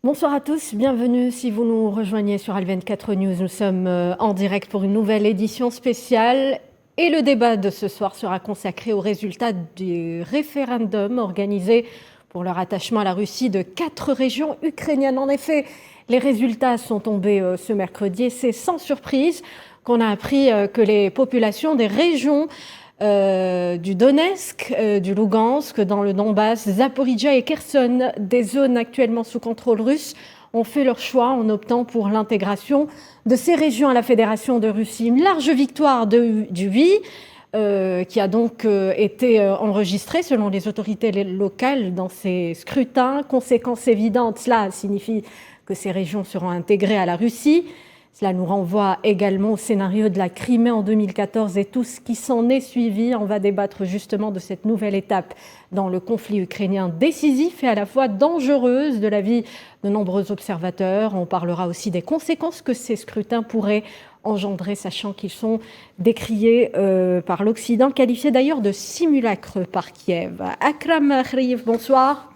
Bonsoir à tous, bienvenue si vous nous rejoignez sur Al24 News. Nous sommes en direct pour une nouvelle édition spéciale et le débat de ce soir sera consacré aux résultats du référendum organisé pour leur attachement à la Russie de 4 régions ukrainiennes. En effet, les résultats sont tombés ce mercredi et c'est sans surprise qu'on a appris que les populations des régions du Donetsk, du Lugansk, dans le Donbass, Zaporijia et Kherson, des zones actuellement sous contrôle russe, ont fait leur choix en optant pour l'intégration de ces régions à la Fédération de Russie. Une large victoire du oui, qui a donc été enregistrée selon les autorités locales dans ces scrutins. Conséquence évidente, cela signifie que ces régions seront intégrées à la Russie. Cela nous renvoie également au scénario de la Crimée en 2014 et tout ce qui s'en est suivi. On va débattre justement de cette nouvelle étape dans le conflit ukrainien décisif et à la fois dangereuse de la vie de nombreux observateurs. On parlera aussi des conséquences que ces scrutins pourraient engendrer, sachant qu'ils sont décriés par l'Occident, qualifiés d'ailleurs de simulacres par Kiev. Akram Khriyev, bonsoir.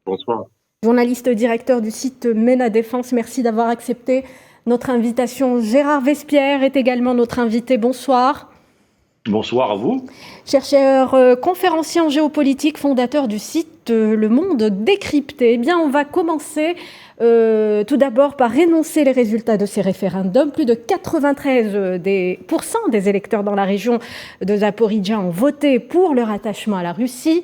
Bonsoir. Journaliste directeur du site MENA Défense, merci d'avoir accepté notre invitation. Gérard Vespierre est également notre invité. Bonsoir. Bonsoir à vous. Chercheur, conférencier en géopolitique, fondateur du site Le Monde Décrypté. Eh bien, on va commencer tout d'abord par énoncer les résultats de ces référendums. Plus de 93% des électeurs dans la région de Zaporijia ont voté pour leur attachement à la Russie.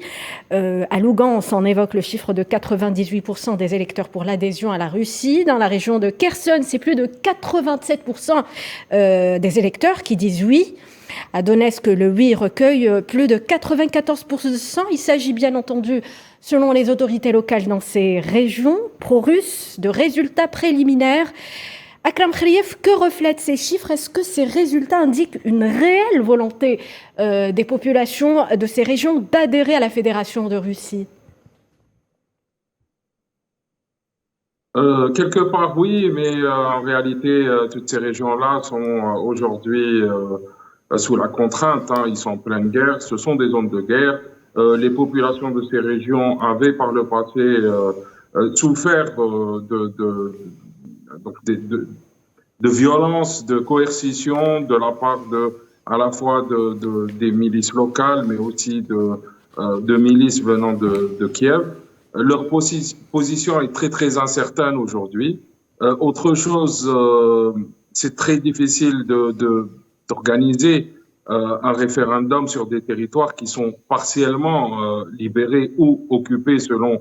À Lugansk, on évoque le chiffre de 98% des électeurs pour l'adhésion à la Russie. Dans la région de Kherson, c'est plus de 87% des électeurs qui disent oui. À Donetsk, le oui recueille plus de 94%. Il s'agit bien entendu, selon les autorités locales dans ces régions pro-russes, de résultats préliminaires. Akram Khriyev, que reflètent ces chiffres? Est-ce que ces résultats indiquent une réelle volonté des populations de ces régions d'adhérer à la Fédération de Russie? Quelque part, oui, mais en réalité, toutes ces régions-là sont aujourd'hui sous la contrainte. Ils sont en pleine guerre. Ce sont des zones de guerre. Les populations de ces régions avaient par le passé souffert de violence, de coercition de la part à la fois des milices locales, mais aussi de milices venant de Kiev. Leur position est très, très incertaine aujourd'hui. Autre chose, c'est très difficile d'organiser un référendum sur des territoires qui sont partiellement libérés ou occupés selon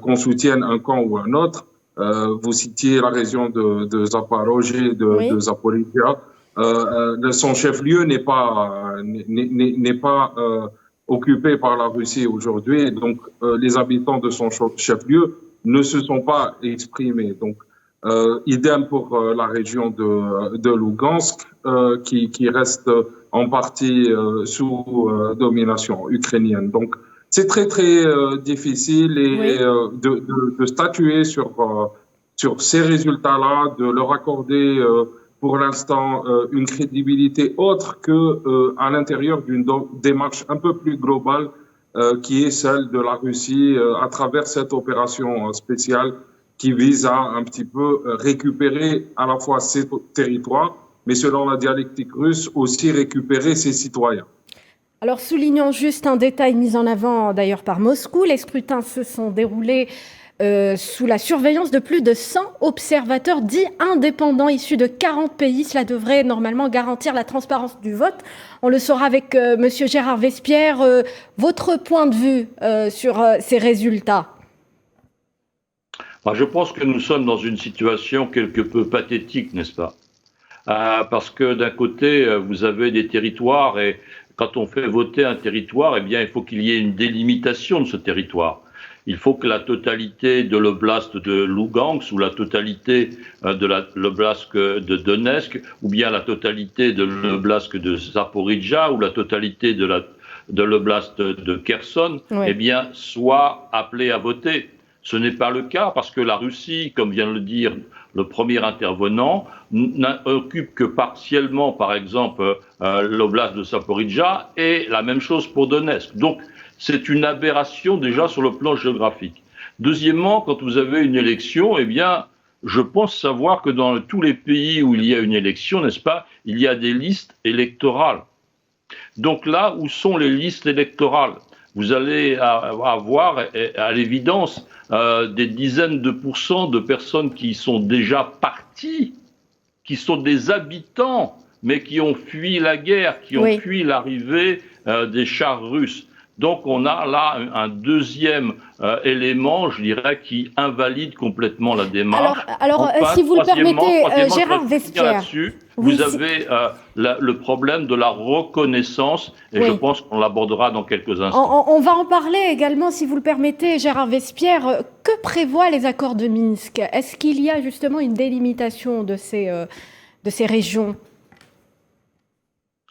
qu'on soutienne un camp ou un autre. Vous citiez la région de Zaporozhye, de Zaporijia. Son chef-lieu n'est pas occupé par la Russie aujourd'hui, donc les habitants de son chef-lieu ne se sont pas exprimés. Donc, idem pour la région de Lugansk, qui reste en partie sous domination ukrainienne. Donc, c'est très, très difficile de statuer sur ces résultats-là, de leur accorder pour l'instant une crédibilité autre que à l'intérieur d'une démarche un peu plus globale qui est celle de la Russie à travers cette opération spéciale qui vise à un petit peu récupérer à la fois ses territoires, mais selon la dialectique russe, aussi récupérer ses citoyens. Alors, soulignons juste un détail mis en avant d'ailleurs par Moscou. Les scrutins se sont déroulés sous la surveillance de plus de 100 observateurs dits indépendants issus de 40 pays. Cela devrait normalement garantir la transparence du vote. On le saura avec Monsieur Gérard Vespierre. Votre point de vue sur ces résultats? Je pense que nous sommes dans une situation quelque peu pathétique, n'est-ce pas? Parce que d'un côté, vous avez des territoires et quand on fait voter un territoire, eh bien, il faut qu'il y ait une délimitation de ce territoire. Il faut que la totalité de l'oblast de Lugansk ou la totalité de l'oblast de Donetsk ou bien la totalité de l'oblast de Zaporijia ou la totalité de l'oblast de Kherson, eh bien, soit appelée à voter. Ce n'est pas le cas parce que la Russie, comme vient de le dire le premier intervenant, n'occupe que partiellement, par exemple, l'oblast de Zaporijia et la même chose pour Donetsk. Donc, c'est une aberration déjà sur le plan géographique. Deuxièmement, quand vous avez une élection, eh bien, je pense savoir que dans tous les pays où il y a une élection, n'est-ce pas, il y a des listes électorales. Donc là, où sont les listes électorales? Vous allez avoir, à l'évidence, des dizaines de pourcents de personnes qui sont déjà parties, qui sont des habitants, mais qui ont fui la guerre, qui ont fui l'arrivée des chars russes. Donc on a là un deuxième élément, je dirais, qui invalide complètement la démarche. Alors enfin, si vous le permettez, Gérard Vespierre, vous avez le problème de la reconnaissance, et je pense qu'on l'abordera dans quelques instants. On va en parler également, si vous le permettez, Gérard Vespierre. Que prévoient les accords de Minsk? Est-ce qu'il y a justement une délimitation de ces régions?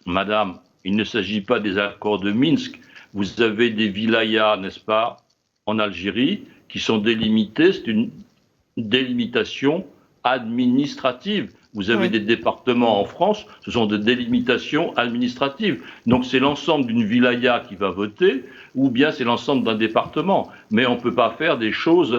Madame, il ne s'agit pas des accords de Minsk. Vous avez des wilayas, n'est-ce pas, en Algérie, qui sont délimités. C'est une délimitation administrative. Vous avez des départements en France, ce sont des délimitations administratives. Donc c'est l'ensemble d'une wilaya qui va voter, ou bien c'est l'ensemble d'un département. Mais on ne peut pas faire des choses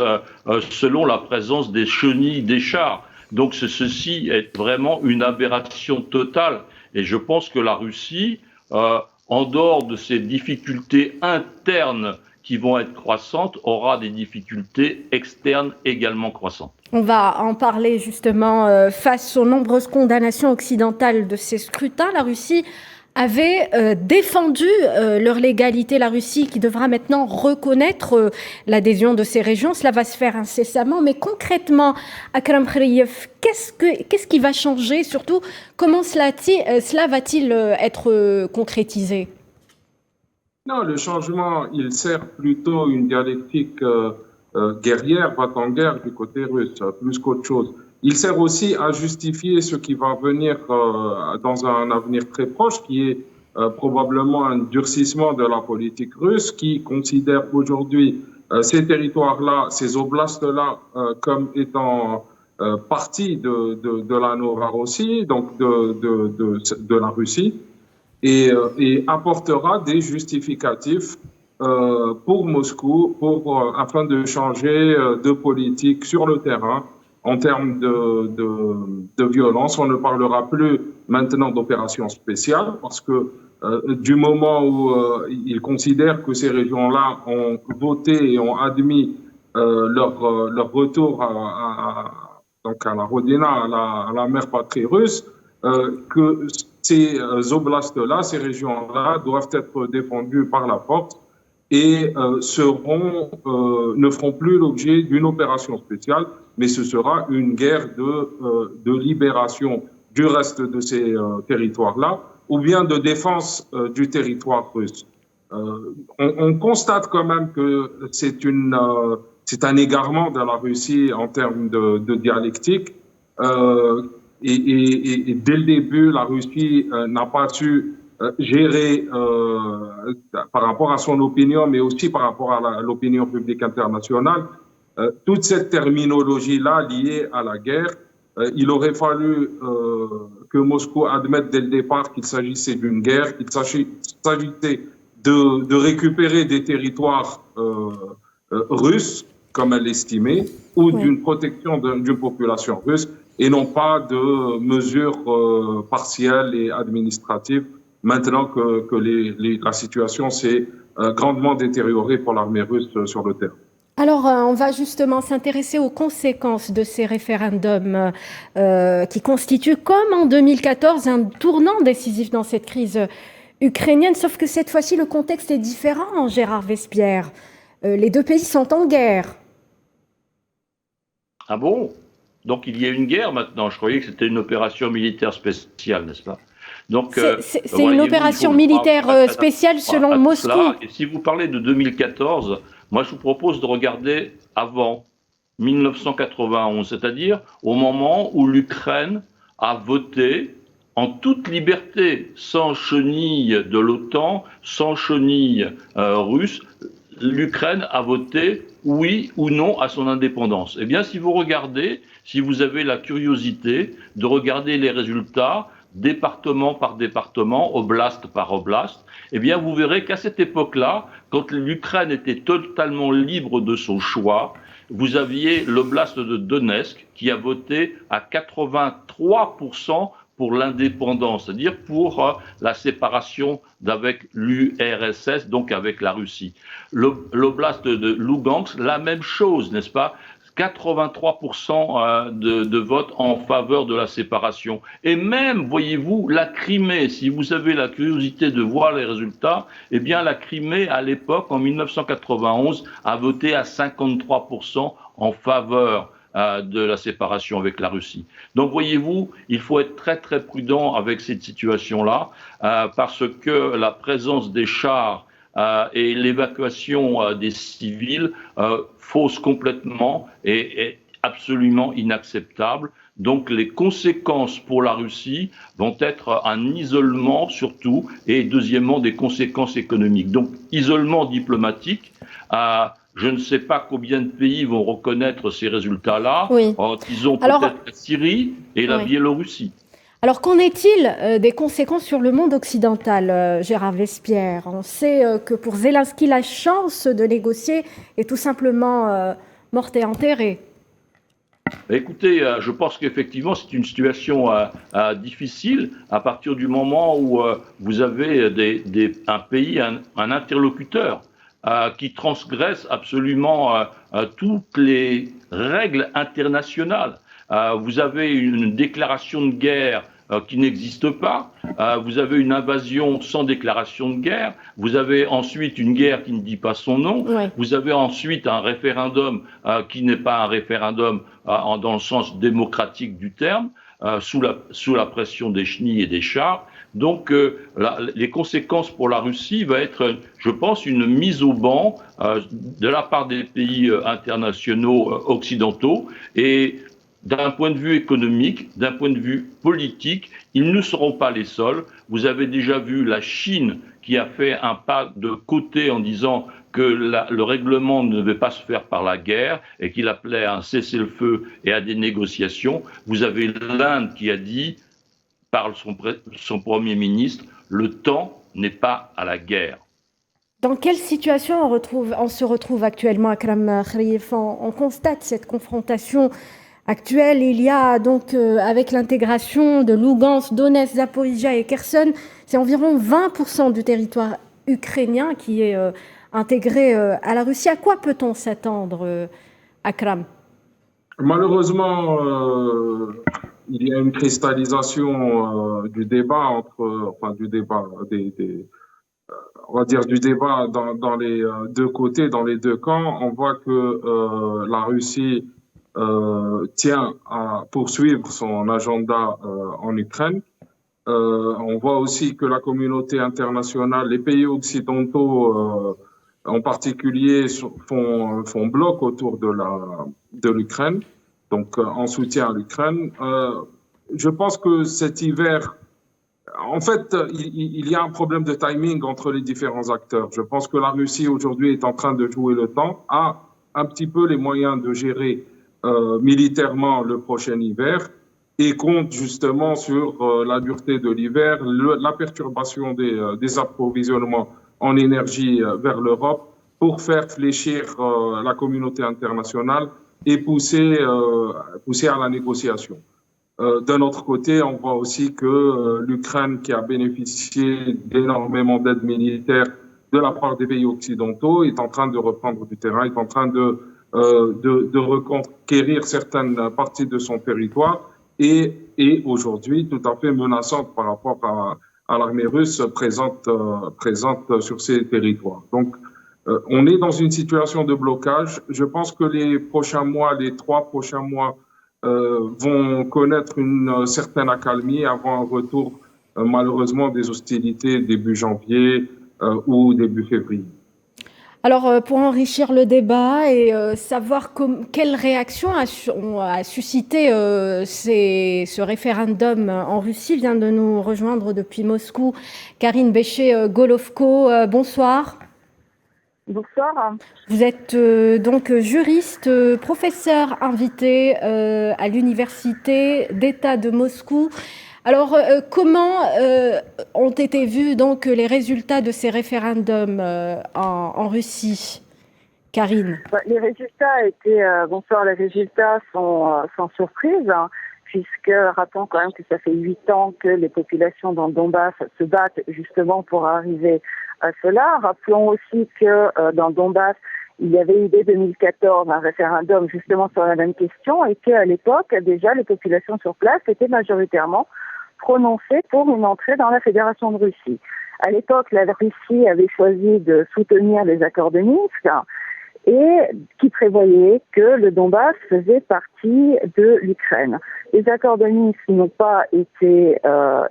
selon la présence des chenilles des chars. Donc ceci est vraiment une aberration totale. Et je pense que la Russie, en dehors de ces difficultés internes qui vont être croissantes, aura des difficultés externes également croissantes. On va en parler justement. Face aux nombreuses condamnations occidentales de ces scrutins, la Russie avait défendu leur légalité. La Russie qui devra maintenant reconnaître l'adhésion de ces régions. Cela va se faire incessamment. Mais concrètement, Akram Khriyev, qu'est-ce qui va changer? Surtout, comment cela va-t-il être concrétisé? Non, le changement, il sert plutôt une dialectique guerrière, va-t-en-guerre du côté russe, plus qu'autre chose. Il sert aussi à justifier ce qui va venir dans un avenir très proche, qui est probablement un durcissement de la politique russe, qui considère aujourd'hui ces territoires-là, ces oblasts-là, comme étant partie de la Novorossie, donc de la Russie, et apportera des justificatifs pour Moscou, afin de changer de politique sur le terrain. En termes de violence, on ne parlera plus maintenant d'opérations spéciales parce que du moment où ils considèrent que ces régions-là ont voté et ont admis leur retour donc à la Rodina, à la mère patrie russe, que ces oblasts-là, ces régions-là doivent être défendues par la force et ne feront plus l'objet d'une opération spéciale, mais ce sera une guerre de libération du reste de ces territoires-là, ou bien de défense du territoire russe. On constate quand même que c'est un égarement de la Russie en termes de dialectique, et dès le début, la Russie n'a pas su gérer par rapport à son opinion, mais aussi par rapport à l'opinion publique internationale, toute cette terminologie-là liée à la guerre. Il aurait fallu que Moscou admette dès le départ qu'il s'agissait d'une guerre, qu'il s'agissait de récupérer des territoires russes, comme elle l'estimait, ou d'une protection d'une population russe, et non pas de mesures partielles et administratives, maintenant que la situation s'est grandement détériorée pour l'armée russe sur le terrain. Alors, on va justement s'intéresser aux conséquences de ces référendums qui constituent, comme en 2014, un tournant décisif dans cette crise ukrainienne, sauf que cette fois-ci, le contexte est différent, Gérard Vespierre. Les deux pays sont en guerre. Ah bon? Donc il y a une guerre maintenant. Je croyais que c'était une opération militaire spéciale, n'est-ce pas? Donc c'est une opération militaire spéciale selon Moscou. Et si vous parlez de 2014, moi je vous propose de regarder avant 1991, c'est-à-dire au moment où l'Ukraine a voté en toute liberté, sans chenille de l'OTAN, sans chenille russe. L'Ukraine a voté oui ou non à son indépendance. Eh bien, si vous regardez, si vous avez la curiosité de regarder les résultats, département par département, oblast par oblast, eh bien, vous verrez qu'à cette époque-là, quand l'Ukraine était totalement libre de son choix, vous aviez l'oblast de Donetsk qui a voté à 83% pour l'indépendance, c'est-à-dire pour la séparation d'avec l'URSS, donc avec la Russie. L'oblast de Lugansk, la même chose, n'est-ce pas? 83% de vote en faveur de la séparation. Et même, voyez-vous, la Crimée, si vous avez la curiosité de voir les résultats, eh bien la Crimée, à l'époque, en 1991, a voté à 53% en faveur de la séparation avec la Russie. Donc, voyez-vous, il faut être très très prudent avec cette situation-là, parce que la présence des chars et l'évacuation des civils fausse complètement et est absolument inacceptable. Donc les conséquences pour la Russie vont être un isolement surtout et deuxièmement des conséquences économiques. Donc isolement diplomatique, je ne sais pas combien de pays vont reconnaître ces résultats-là. Oui. Ils ont peut-être la Syrie et la Biélorussie. Alors, qu'en est-il des conséquences sur le monde occidental, Gérard Vespierre? On sait que pour Zelensky, la chance de négocier est tout simplement morte et enterrée. Écoutez, je pense qu'effectivement, c'est une situation difficile à partir du moment où vous avez un pays, un interlocuteur qui transgresse absolument toutes les règles internationales. Vous avez une déclaration de guerre qui n'existe pas, vous avez une invasion sans déclaration de guerre, vous avez ensuite une guerre qui ne dit pas son nom, vous avez ensuite un référendum qui n'est pas un référendum dans le sens démocratique du terme, sous la pression des chenilles et des chars. Donc les conséquences pour la Russie va être, je pense, une mise au banc de la part des pays internationaux occidentaux. Et d'un point de vue économique, d'un point de vue politique, ils ne seront pas les seuls. Vous avez déjà vu la Chine qui a fait un pas de côté en disant que le règlement ne devait pas se faire par la guerre et qu'il appelait à un cessez-le-feu et à des négociations. Vous avez l'Inde qui a dit, par son Premier ministre, le temps n'est pas à la guerre. Dans quelle situation on se retrouve actuellement, Akram Khrif? On constate cette confrontation actuelle. Il y a donc, avec l'intégration de Lugansk, Donetsk, Zaporizhzhia et Kherson, c'est environ 20% du territoire ukrainien qui est intégré à la Russie. À quoi peut-on s'attendre, Akram? Malheureusement, il y a une cristallisation du débat on va dire du débat dans les deux côtés, dans les deux camps. On voit que la Russie tient à poursuivre son agenda en Ukraine. On voit aussi que la communauté internationale, les pays occidentaux en particulier, font bloc autour de l'Ukraine, donc en soutien à l'Ukraine. Je pense que cet hiver, en fait, il y a un problème de timing entre les différents acteurs. Je pense que la Russie aujourd'hui est en train de jouer le temps, a un petit peu les moyens de gérer militairement le prochain hiver et compte justement sur la dureté de l'hiver, la perturbation des approvisionnements en énergie vers l'Europe pour faire fléchir la communauté internationale et pousser à la négociation. D'un autre côté, on voit aussi que l'Ukraine, qui a bénéficié d'énormément d'aide militaire de la part des pays occidentaux, est en train de reprendre du terrain, est en train de reconquérir certaines parties de son territoire et aujourd'hui tout à fait menaçante par rapport à l'armée russe présente sur ces territoires. Donc, on est dans une situation de blocage. Je pense que les 3 prochains mois vont connaître une certaine accalmie avant un retour, malheureusement, des hostilités début janvier ou début février. Alors, pour enrichir le débat et savoir quelle réaction a suscité ce référendum en Russie, vient de nous rejoindre depuis Moscou Karine Béché-Golovko. Bonsoir. Bonsoir. Vous êtes donc juriste, professeur invité à l'Université d'État de Moscou. Alors, comment ont été vus donc les résultats de ces référendums en Russie? Karine. Les résultats les résultats sont sans surprise, hein, puisque rappelons quand même que ça fait 8 ans que les populations dans le Donbass se battent justement pour arriver à cela. Rappelons aussi que dans le Donbass, il y avait eu dès 2014 un référendum justement sur la même question et qu'à l'époque, déjà, les populations sur place étaient majoritairement prononcées pour une entrée dans la Fédération de Russie. À l'époque, la Russie avait choisi de soutenir les accords de Minsk et qui prévoyait que le Donbass faisait partie de l'Ukraine. Les accords de Minsk n'ont pas été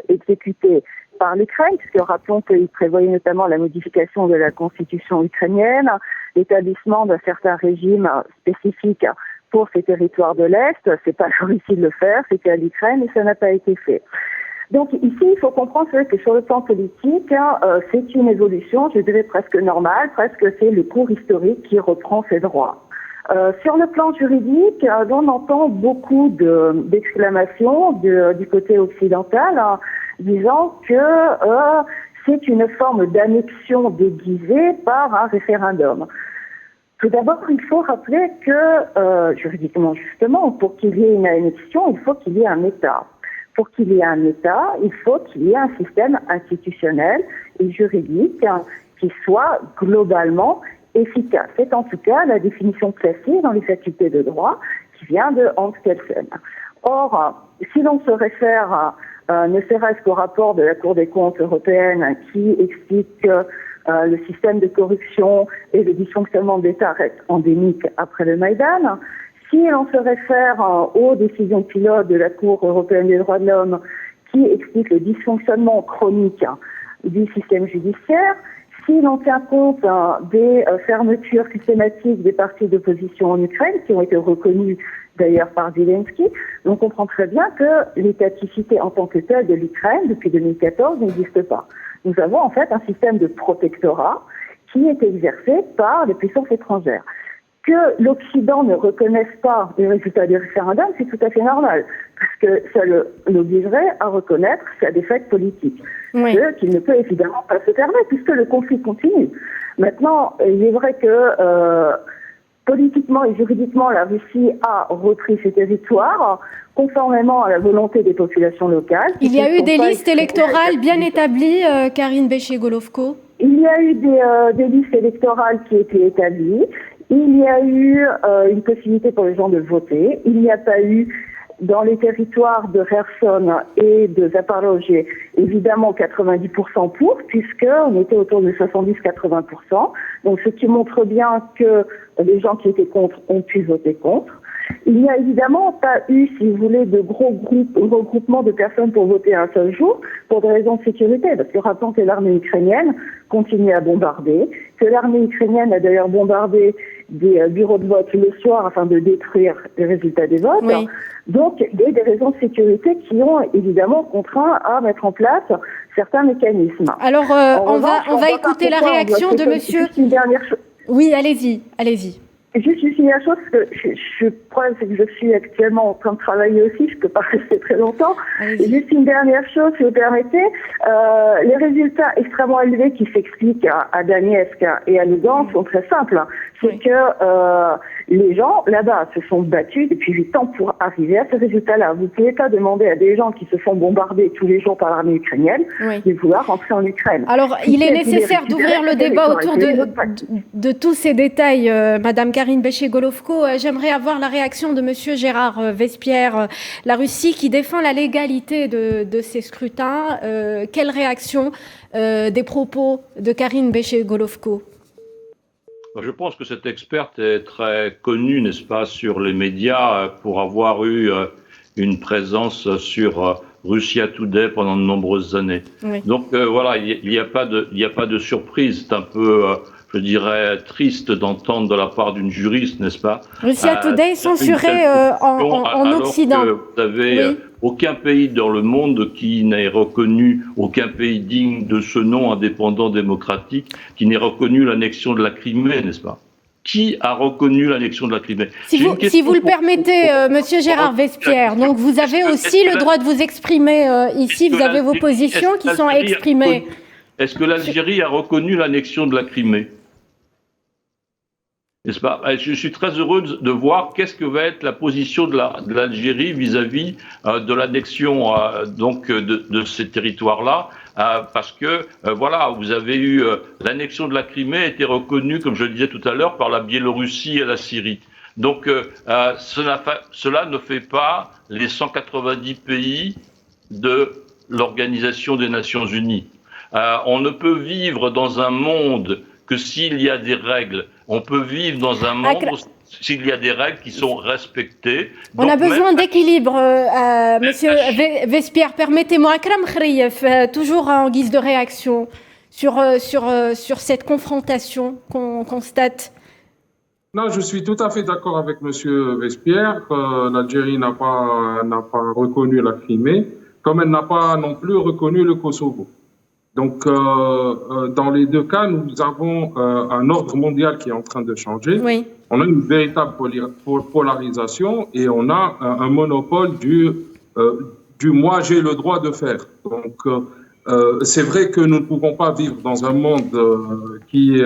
exécutés par l'Ukraine, puisque rappelons qu'ils prévoyaient notamment la modification de la constitution ukrainienne, l'établissement d'un certain régime spécifique pour ces territoires de l'Est. C'est pas la Russie de le faire, c'était à l'Ukraine et ça n'a pas été fait. Donc ici, il faut comprendre que sur le plan politique, c'est une évolution, je dirais presque normale, presque c'est le cours historique qui reprend ses droits. Sur le plan juridique, on entend beaucoup d'exclamations du côté occidental, disant que c'est une forme d'annexion déguisée par un référendum. Tout d'abord, il faut rappeler que, juridiquement justement, pour qu'il y ait une annexion, il faut qu'il y ait un État. Pour qu'il y ait un État, il faut qu'il y ait un système institutionnel et juridique qui soit globalement efficace. C'est en tout cas la définition classique dans les facultés de droit qui vient de Hans Kelsen. Or, si l'on se réfère ne serait-ce qu'au rapport de la Cour des comptes européenne qui explique que le système de corruption et le dysfonctionnement de l'État restent endémiques après le Maïdan, si l'on se réfère aux décisions pilotes de la Cour européenne des droits de l'homme qui expliquent le dysfonctionnement chronique du système judiciaire, si l'on tient compte des fermetures systématiques des partis d'opposition en Ukraine, qui ont été reconnues d'ailleurs par Zelensky, on comprend très bien que l'étaticité en tant que telle de l'Ukraine, depuis 2014, n'existe pas. Nous avons en fait un système de protectorat qui est exercé par les puissances étrangères. Que l'Occident ne reconnaisse pas les résultats du référendum, c'est tout à fait normal, parce que ça l'obligerait à reconnaître sa défaite politique, Oui. qu'il ne peut évidemment pas se permettre, puisque le conflit continue. Maintenant, il est vrai que politiquement et juridiquement, la Russie a repris ses territoires, conformément à la volonté des populations locales. Il y a eu des listes électorales bien établies, Karine Béché-Golovko? Il y a eu des listes électorales qui étaient établies. Il y a eu une possibilité pour les gens de voter. Il n'y a pas eu, dans les territoires de Kherson et de Zaporozhye, évidemment 90% pour, puisqu'on était autour de 70-80%. Donc ce qui montre bien que les gens qui étaient contre ont pu voter contre. Il n'y a évidemment pas eu, si vous voulez, de gros regroupements de personnes pour voter un seul jour, pour des raisons de sécurité. Parce que rappelons que l'armée ukrainienne continue à bombarder, que l'armée ukrainienne a d'ailleurs bombardé des bureaux de vote le soir afin de détruire les résultats des votes. Oui. Donc, il y a des raisons de sécurité qui ont évidemment contraint à mettre en place certains mécanismes. Alors, on va écouter la réaction de monsieur... Juste une dernière chose. Oui, allez-y. Juste une dernière chose, parce que le problème, c'est que je suis actuellement en train de travailler aussi, je ne peux pas rester très longtemps. Allez-y. Juste une dernière chose, si vous permettez. Les résultats extrêmement élevés qui s'expliquent à Donetsk et à Lugansk sont très simples. C'est que les gens, là-bas, se sont battus depuis 8 ans pour arriver à ce résultat-là. Vous ne pouvez pas demander à des gens qui se font bombarder tous les jours par l'armée ukrainienne de vouloir rentrer en Ukraine. Alors, il est nécessaire d'ouvrir le débat autour de tous ces détails, Madame Karine Béché-Golovko. J'aimerais avoir la réaction de Monsieur Gérard Vespierre, la Russie qui défend la légalité de ces scrutins. Quelle réaction des propos de Karine Béché-Golovko? Je pense que cette experte est très connue, n'est-ce pas, sur les médias pour avoir eu une présence sur Russia Today pendant de nombreuses années. Oui. Donc voilà, il n'y a pas de surprise. C'est un peu, je dirais, triste d'entendre de la part d'une juriste, n'est-ce pas? Russia Today censuré en Occident. Que vous avez aucun pays dans le monde qui n'ait reconnu, aucun pays digne de ce nom indépendant démocratique, qui n'ait reconnu l'annexion de la Crimée, n'est-ce pas? Qui a reconnu l'annexion de la Crimée? Si vous le permettez, Monsieur Gérard Vespierre, donc vous avez aussi le droit de vous exprimer ici, vous avez vos positions qui sont exprimées. Est-ce que l'Algérie a reconnu l'annexion de la Crimée? N'est-ce pas? Je suis très heureux de voir qu'est-ce que va être la position de l'Algérie vis-à-vis de l'annexion de ces territoires-là, parce que voilà, vous avez eu l'annexion de la Crimée a été reconnue, comme je le disais tout à l'heure, par la Biélorussie et la Syrie. Donc cela ne fait pas les 190 pays de l'Organisation des Nations Unies. On ne peut vivre dans un monde que s'il y a des règles. On peut vivre dans un monde s'il y a des règles qui sont respectées. On a besoin d'équilibre, Monsieur Vespierre. Permettez-moi, Akram Khrief, toujours en guise de réaction sur cette confrontation qu'on constate. Non, je suis tout à fait d'accord avec Monsieur Vespierre. L'Algérie n'a pas reconnu la Crimée, comme elle n'a pas non plus reconnu le Kosovo. Donc, dans les deux cas, nous avons un ordre mondial qui est en train de changer. Oui. On a une véritable polarisation et on a un monopole du moi j'ai le droit de faire. Donc, c'est vrai que nous ne pouvons pas vivre dans un monde qui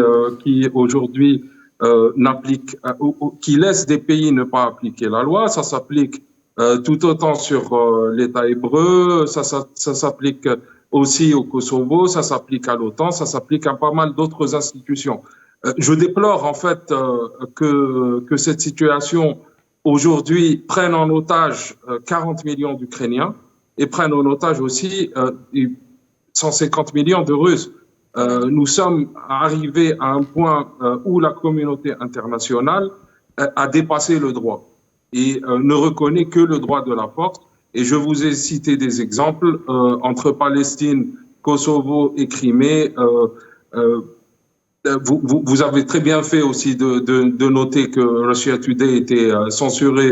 aujourd'hui n'applique, qui laisse des pays ne pas appliquer la loi. Ça s'applique tout autant sur l'État hébreu, ça s'applique aussi au Kosovo, ça s'applique à l'OTAN, ça s'applique à pas mal d'autres institutions. Je déplore en fait que cette situation aujourd'hui prenne en otage 40 millions d'Ukrainiens et prenne en otage aussi 150 millions de Russes. Nous sommes arrivés à un point où la communauté internationale a dépassé le droit et ne reconnaît que le droit de la force. Et je vous ai cité des exemples entre Palestine, Kosovo et Crimée. Vous avez très bien fait aussi de noter que Russia Today était censuré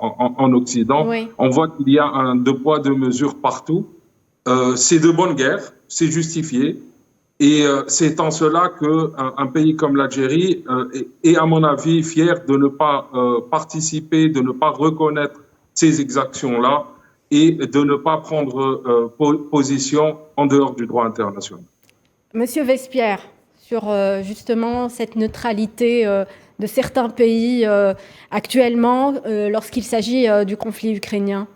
en Occident. Oui. On voit qu'il y a un deux poids, deux mesures partout. C'est de bonne guerre, c'est justifié. Et c'est en cela qu'un pays comme l'Algérie est, à mon avis, fier de ne pas participer, de ne pas reconnaître ces exactions-là et de ne pas prendre position en dehors du droit international. Monsieur Vespierre, sur justement cette neutralité de certains pays actuellement lorsqu'il s'agit du conflit ukrainien.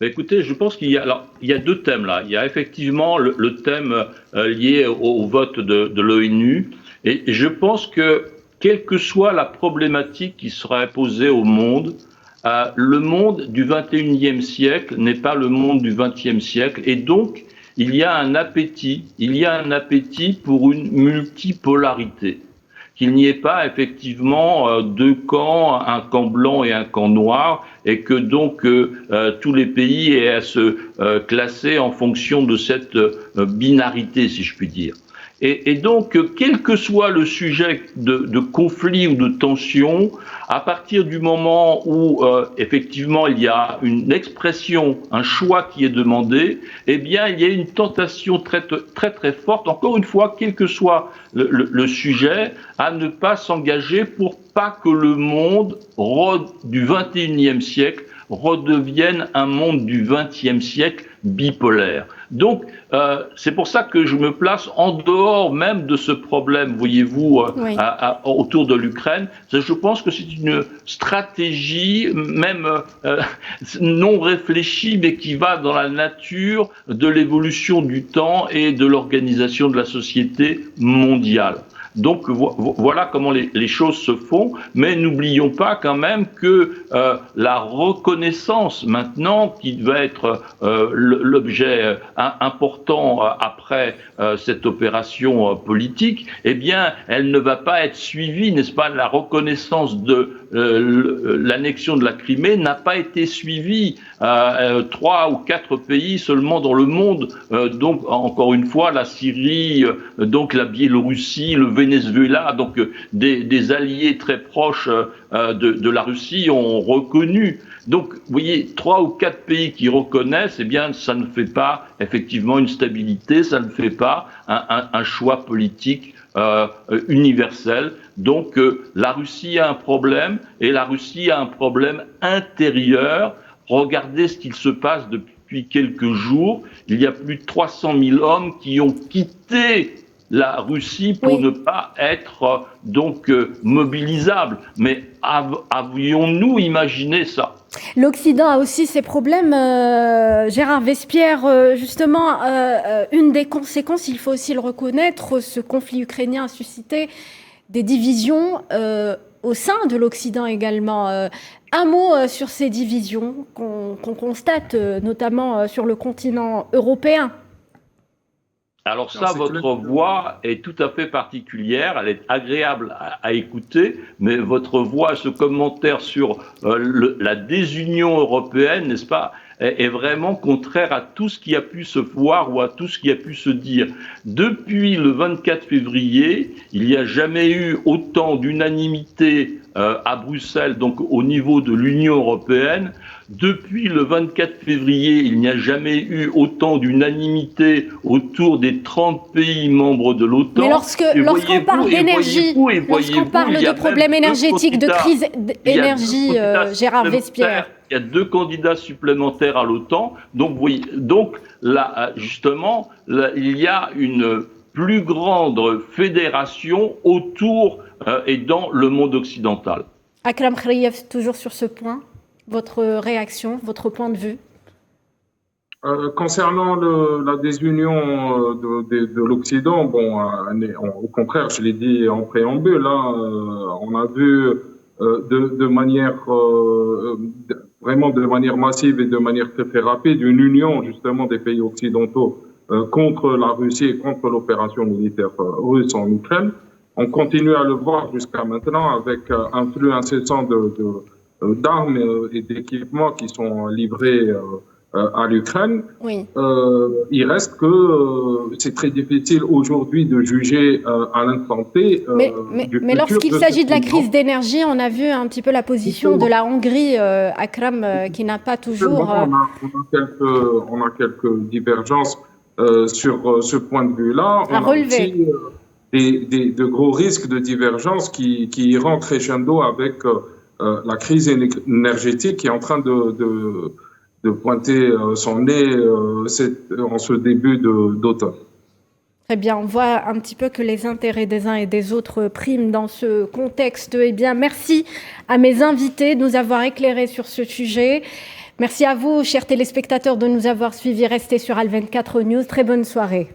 Écoutez, je pense qu'il y a deux thèmes là. Il y a effectivement le thème lié au vote de l'ONU. Et je pense que, quelle que soit la problématique qui sera posée au monde, le monde du 21e siècle n'est pas le monde du 20e siècle. Et donc, il y a un appétit pour une multipolarité. Qu'il n'y ait pas effectivement deux camps, un camp blanc et un camp noir, et que donc tous les pays aient à se classer en fonction de cette binarité, si je puis dire. Et donc, quel que soit le sujet de conflit ou de tension, à partir du moment où effectivement il y a une expression, un choix qui est demandé, eh bien il y a une tentation très très très forte, encore une fois, quel que soit le sujet, à ne pas s'engager pour pas que le monde du 21e siècle redevienne un monde du 20e siècle bipolaire. Donc, c'est pour ça que je me place en dehors même de ce problème, voyez-vous, oui. Autour de l'Ukraine. Je pense que c'est une stratégie même non réfléchie, mais qui va dans la nature de l'évolution du temps et de l'organisation de la société mondiale. Donc voilà comment les choses se font, mais n'oublions pas quand même que la reconnaissance maintenant, qui va être l'objet important après cette opération politique, eh bien elle ne va pas être suivie, n'est-ce pas? La reconnaissance de l'annexion de la Crimée n'a pas été suivie. 3 ou 4 pays seulement dans le monde, donc encore une fois la Syrie, donc la Biélorussie, le Venezuela, donc des alliés très proches de la Russie ont reconnu. Donc, vous voyez, 3 ou 4 pays qui reconnaissent, eh bien, ça ne fait pas effectivement une stabilité, ça ne fait pas un choix politique universel. Donc, la Russie a un problème, et la Russie a un problème intérieur. Regardez ce qu'il se passe depuis quelques jours. Il y a plus de 300 000 hommes qui ont quitté la Russie pour ne pas être mobilisable. Mais avions-nous imaginé ça? L'Occident a aussi ses problèmes. Gérard Vespierre, justement, une des conséquences, il faut aussi le reconnaître, ce conflit ukrainien a suscité des divisions au sein de l'Occident également. Un mot sur ces divisions qu'on constate notamment sur le continent européen. Alors ça, votre voix est tout à fait particulière, elle est agréable à écouter, mais votre voix, ce commentaire sur la désunion européenne, n'est-ce pas, est vraiment contraire à tout ce qui a pu se voir ou à tout ce qui a pu se dire. Depuis le 24 février, il n'y a jamais eu autant d'unanimité à Bruxelles, donc au niveau de l'Union européenne. Depuis le 24 février, il n'y a jamais eu autant d'unanimité autour des 30 pays membres de l'OTAN. Mais lorsqu'on parle d'énergie, lorsqu'on parle de problèmes énergétiques, de crise d'énergie, Gérard Vespierre. Il y a 2 candidats supplémentaires à l'OTAN. Donc là, justement, là, il y a une plus grande fédération autour et dans le monde occidental. Akram Khriev, toujours sur ce point. Votre réaction, votre point de vue? Concernant la désunion de l'Occident, bon, au contraire, je l'ai dit en préambule, là, on a vu vraiment de manière massive et de manière très, très rapide une union justement des pays occidentaux contre la Russie et contre l'opération militaire russe en Ukraine. On continue à le voir jusqu'à maintenant avec un flux incessant d'armes et d'équipements qui sont livrés à l'Ukraine. Oui. Il reste que c'est très difficile aujourd'hui de juger à l'instant T. Mais lorsqu'il s'agit de la crise d'énergie, on a vu un petit peu la position de la Hongrie, Akram, qui n'a pas toujours... On a quelques divergences sur ce point de vue-là. À relever. De gros risques de divergence qui iront crescendo avec la crise énergétique qui est en train de pointer son nez en ce début d'automne. Très bien, on voit un petit peu que les intérêts des uns et des autres priment dans ce contexte. Eh bien, merci à mes invités de nous avoir éclairés sur ce sujet. Merci à vous, chers téléspectateurs, de nous avoir suivis. Restez sur Al 24 News. Très bonne soirée.